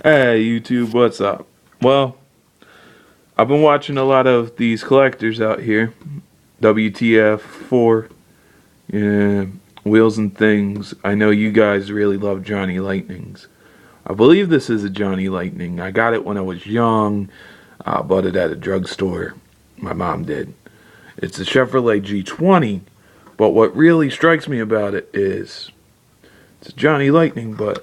Hey YouTube, what's up? Well, I've been watching a lot of these collectors out here. WTF4, yeah, Wheels and Things. I know you guys really love Johnny Lightnings. I believe this is a Johnny Lightning. I got it when I was young. I bought it at a drugstore. My mom did. It's a Chevrolet G20, but what really strikes me about it is it's a Johnny Lightning, but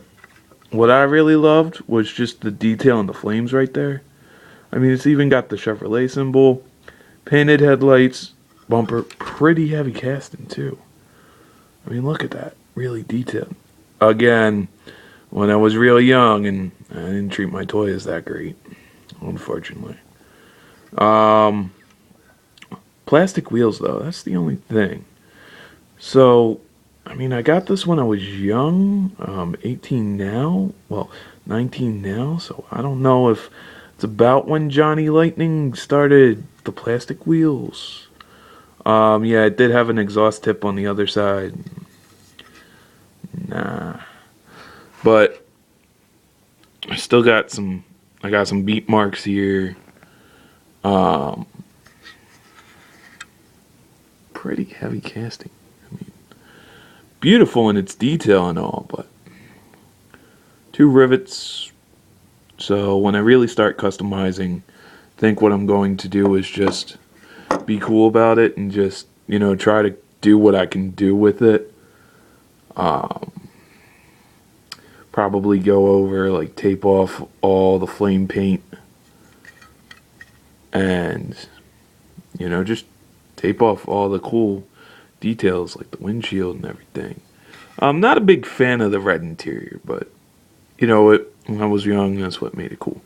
what I really loved was just the detail in the flames right there. I mean, it's even got the Chevrolet symbol, painted headlights, bumper, pretty heavy casting too. I mean, look at that, really detailed. Again, when I was real young and I didn't treat my toys that great, unfortunately. Um, Plastic wheels though, that's the only thing. So, I mean, I got this when I was young, 18 now, well, 19 now, so I don't know if it's about when Johnny Lightning started the plastic wheels. Yeah, it did have an exhaust tip on the other side. Nah. But I still got some, I got some beat marks here. Um, Pretty heavy casting. I mean, beautiful in its detail and all, but two rivets. So when I really start customizing, I think what I'm going to do is just be cool about it and just, try to do what I can do with it. Um, Probably go over, like, tape off all the flame paint and, just tape off all the cool details like the windshield and everything. I'm not a big fan of the red interior, but when I was young, that's what made it cool.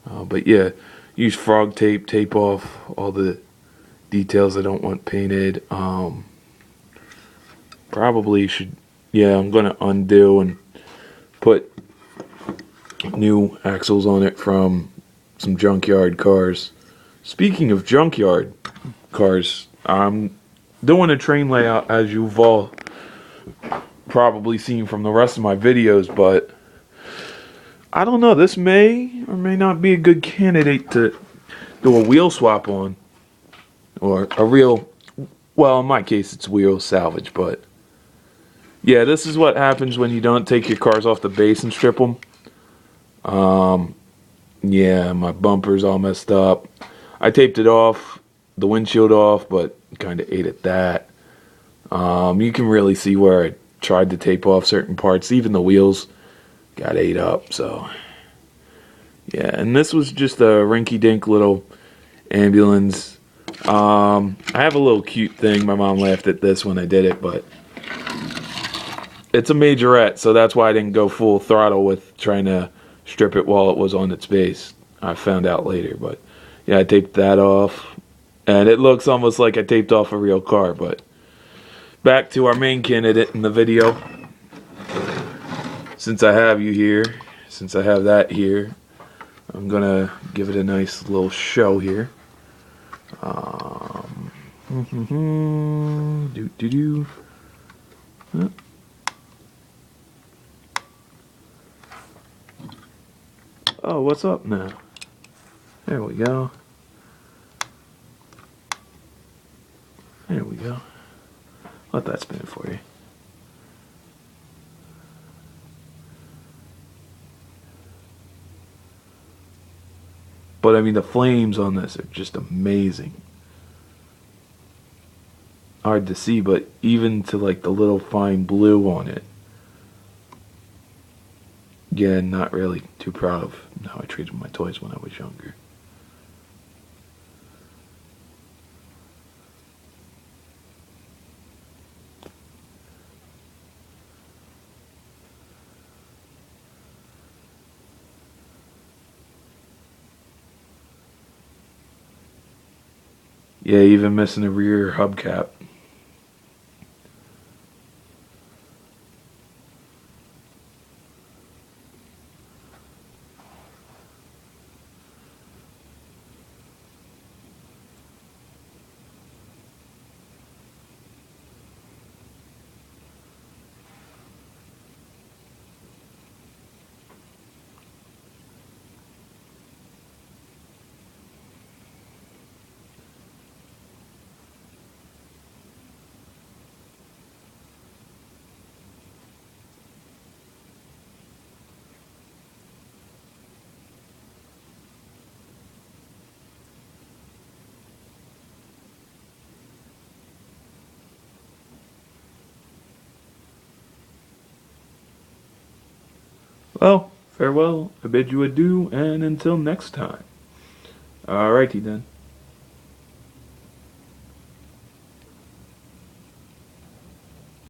But yeah, use frog tape, tape off all the details I don't want painted. Probably should, yeah, I'm gonna undo and put new axles on it from some junkyard cars. Speaking of junkyard cars, I'm doing a train layout as you've all probably seen from the rest of my videos, but I don't know, this may or may not be a good candidate to do a wheel swap on, or a real, well, in my case it's wheel salvage, but yeah, this is what happens when you don't take your cars off the base and strip them. Um, yeah, my bumper's all messed up. I taped it off, the windshield off, but kind of ate at that. You can really see where I tried to tape off certain parts, even the wheels got ate up, so yeah, and this was just a rinky-dink little ambulance. I have a little cute thing. My mom laughed at this when I did it, but it's a majorette, so that's why I didn't go full throttle with trying to strip it while it was on its base. I found out later, but yeah, I taped that off, and it looks almost like I taped off a real car. But back to our main candidate in the video. Since I have you here, since I have that here, I'm gonna give it a nice little show here. Do do do. Oh, what's up now? There we go. There we go. Let that spin for you. But I mean, the flames on this are just amazing. Hard to see, but even to like the little fine blue on it. Yeah, not really too proud of how I treated my toys when I was younger. Yeah, even missing a rear hubcap. Well, farewell, I bid you adieu, and until next time. Alrighty then.